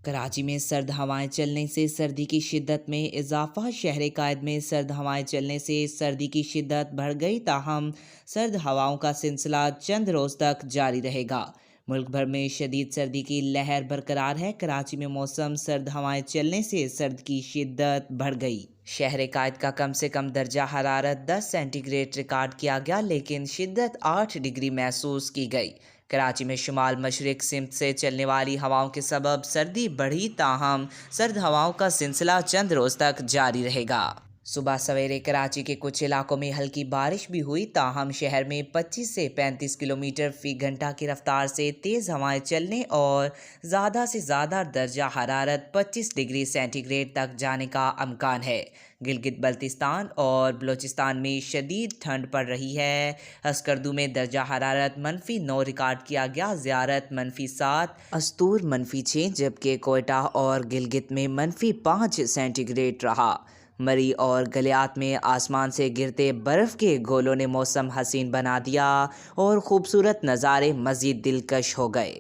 کراچی میں سرد ہوائیں چلنے سے سردی کی شدت میں اضافہ۔ شہر قائد میں سرد ہوائیں چلنے سے سردی کی شدت بڑھ گئی، تاہم سرد ہواؤں کا سلسلہ چند روز تک جاری رہے گا۔ ملک بھر میں شدید سردی کی لہر برقرار ہے۔ کراچی میں موسم سرد ہوائیں چلنے سے سرد کی شدت بڑھ گئی۔ شہر قائد کا کم سے کم درجہ حرارت 10 سینٹی گریڈ ریکارڈ کیا گیا، لیکن شدت 8 ڈگری محسوس کی گئی۔ کراچی میں شمال مشرق سمت سے چلنے والی ہواؤں کے سبب سردی بڑھی، تاہم سرد ہواؤں کا سلسلہ چند روز تک جاری رہے گا۔ صبح سویرے کراچی کے کچھ علاقوں میں ہلکی بارش بھی ہوئی، تاہم شہر میں 25 سے 35 کلومیٹر فی گھنٹہ کی رفتار سے تیز ہوائیں چلنے اور زیادہ سے زیادہ درجہ حرارت 25 ڈگری سینٹی گریڈ تک جانے کا امکان ہے۔ گلگت بلتستان اور بلوچستان میں شدید ٹھنڈ پڑ رہی ہے۔ اسکردو میں درجہ حرارت -9 ریکارڈ کیا گیا، زیارت -7، استور -6، جبکہ کوئٹہ اور گلگت میں -5 سینٹی گریڈ رہا۔ مری اور گلیات میں آسمان سے گرتے برف کے گولوں نے موسم حسین بنا دیا اور خوبصورت نظارے مزید دلکش ہو گئے۔